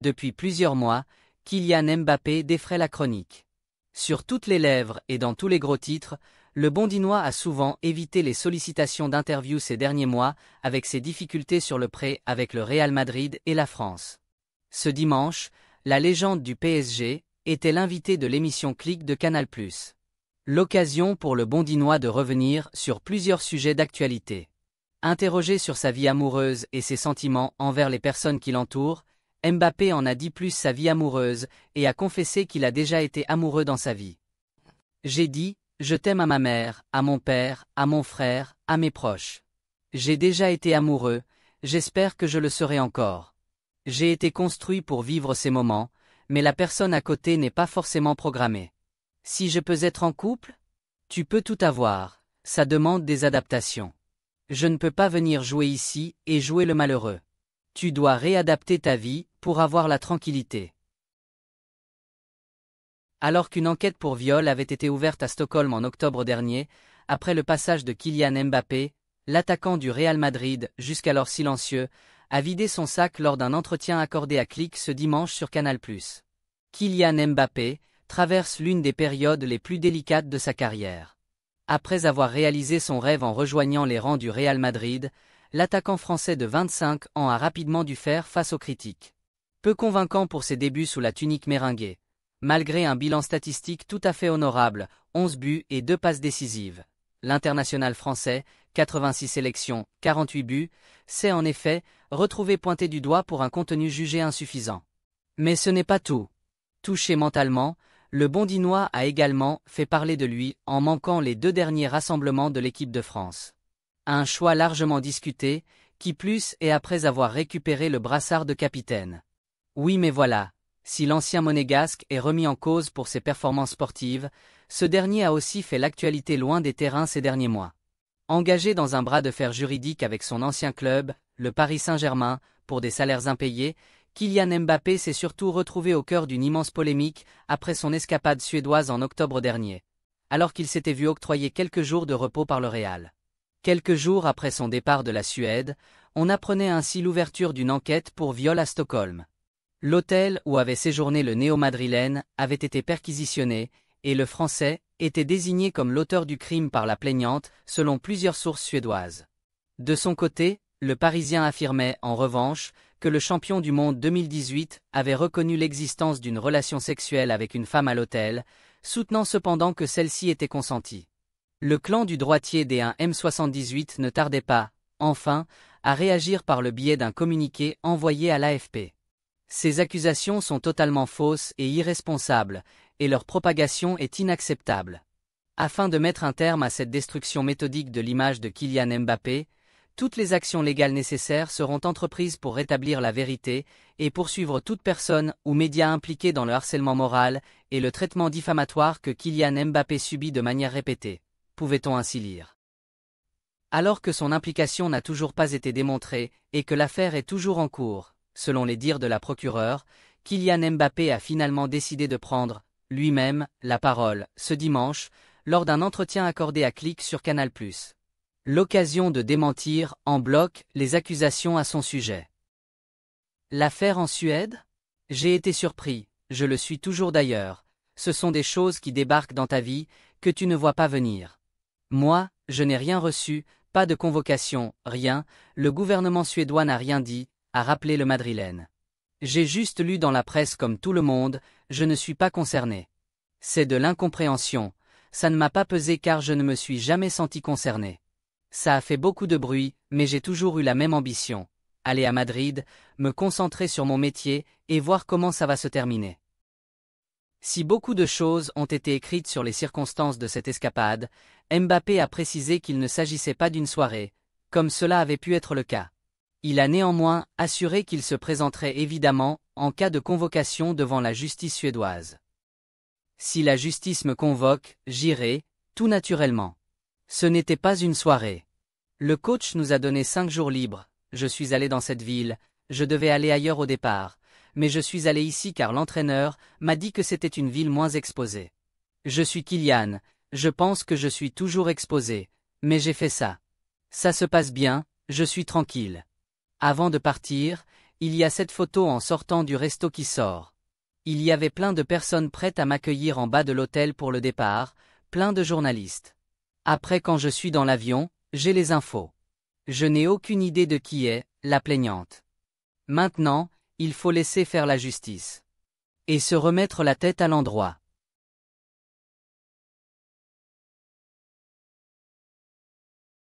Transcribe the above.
depuis plusieurs mois, Kylian Mbappé défraie la chronique. Sur toutes les lèvres et dans tous les gros titres, le Bondinois a souvent évité les sollicitations d'interview ces derniers mois avec ses difficultés sur le prêt avec le Real Madrid et la France. Ce dimanche, la légende du PSG était l'invité de l'émission Click de Canal+. L'occasion pour le Bondinois de revenir sur plusieurs sujets d'actualité. Interrogé sur sa vie amoureuse et ses sentiments envers les personnes qui l'entourent, Mbappé en a dit plus sa vie amoureuse et a confessé qu'il a déjà été amoureux dans sa vie. J'ai dit, je t'aime à ma mère, à mon père, à mon frère, à mes proches. J'ai déjà été amoureux, j'espère que je le serai encore. J'ai été construit pour vivre ces moments, mais la personne à côté n'est pas forcément programmée. Si je peux être en couple? Tu peux tout avoir, ça demande des adaptations. Je ne peux pas venir jouer ici et jouer le malheureux. Tu dois réadapter ta vie pour avoir la tranquillité. Alors qu'une enquête pour viol avait été ouverte à Stockholm en octobre dernier, après le passage de Kylian Mbappé, l'attaquant du Real Madrid, jusqu'alors silencieux, a vidé son sac lors d'un entretien accordé à Click ce dimanche sur Canal+. Kylian Mbappé traverse l'une des périodes les plus délicates de sa carrière. Après avoir réalisé son rêve en rejoignant les rangs du Real Madrid, l'attaquant français de 25 ans a rapidement dû faire face aux critiques. Peu convaincant pour ses débuts sous la tunique méringuée. Malgré un bilan statistique tout à fait honorable, 11 buts et 2 passes décisives, l'international français, 86 sélections, 48 buts, s'est en effet retrouvé pointé du doigt pour un contenu jugé insuffisant. Mais ce n'est pas tout. Touché mentalement, le Bondinois a également fait parler de lui en manquant les 2 derniers rassemblements de l'équipe de France. Un choix largement discuté, qui plus est après avoir récupéré le brassard de capitaine. Oui mais voilà, si l'ancien monégasque est remis en cause pour ses performances sportives, ce dernier a aussi fait l'actualité loin des terrains ces derniers mois. Engagé dans un bras de fer juridique avec son ancien club, le Paris Saint-Germain, pour des salaires impayés, Kylian Mbappé s'est surtout retrouvé au cœur d'une immense polémique après son escapade suédoise en octobre dernier, alors qu'il s'était vu octroyer quelques jours de repos par le Real. Quelques jours après son départ de la Suède, on apprenait ainsi l'ouverture d'une enquête pour viol à Stockholm. L'hôtel où avait séjourné le néo-madrilène avait été perquisitionné, et le Français était désigné comme l'auteur du crime par la plaignante, selon plusieurs sources suédoises. De son côté, le Parisien affirmait, en revanche, que le champion du monde 2018 avait reconnu l'existence d'une relation sexuelle avec une femme à l'hôtel, soutenant cependant que celle-ci était consentie. Le clan du droitier des 1M78 ne tardait pas, enfin, à réagir par le biais d'un communiqué envoyé à l'AFP. Ces accusations sont totalement fausses et irresponsables, et leur propagation est inacceptable. Afin de mettre un terme à cette destruction méthodique de l'image de Kylian Mbappé, toutes les actions légales nécessaires seront entreprises pour rétablir la vérité et poursuivre toute personne ou média impliqué dans le harcèlement moral et le traitement diffamatoire que Kylian Mbappé subit de manière répétée, pouvait-on ainsi lire. Alors que son implication n'a toujours pas été démontrée et que l'affaire est toujours en cours, selon les dires de la procureure, Kylian Mbappé a finalement décidé de prendre, lui-même, la parole, ce dimanche, lors d'un entretien accordé à Click sur Canal+. L'occasion de démentir, en bloc, les accusations à son sujet. L'affaire en Suède? J'ai été surpris, je le suis toujours d'ailleurs. Ce sont des choses qui débarquent dans ta vie, que tu ne vois pas venir. Moi, je n'ai rien reçu, pas de convocation, rien, le gouvernement suédois n'a rien dit, a rappelé le madrilène. J'ai juste lu dans la presse comme tout le monde, je ne suis pas concerné. C'est de l'incompréhension, ça ne m'a pas pesé car je ne me suis jamais senti concerné. Ça a fait beaucoup de bruit, mais j'ai toujours eu la même ambition. Aller à Madrid, me concentrer sur mon métier et voir comment ça va se terminer. Si beaucoup de choses ont été écrites sur les circonstances de cette escapade, Mbappé a précisé qu'il ne s'agissait pas d'une soirée, comme cela avait pu être le cas. Il a néanmoins assuré qu'il se présenterait évidemment en cas de convocation devant la justice suédoise. Si la justice me convoque, j'irai, tout naturellement. Ce n'était pas une soirée. Le coach nous a donné 5 jours libres, je suis allé dans cette ville, je devais aller ailleurs au départ, mais je suis allé ici car l'entraîneur m'a dit que c'était une ville moins exposée. Je suis Kylian, je pense que je suis toujours exposé, mais j'ai fait ça. Ça se passe bien, je suis tranquille. Avant de partir, Il y a cette photo en sortant du resto qui sort. Il y avait plein de personnes prêtes à m'accueillir en bas de l'hôtel pour le départ, plein de journalistes. Après quand je suis dans l'avion, j'ai les infos. Je n'ai aucune idée de qui est la plaignante. Maintenant, il faut laisser faire la justice. Et se remettre la tête à l'endroit.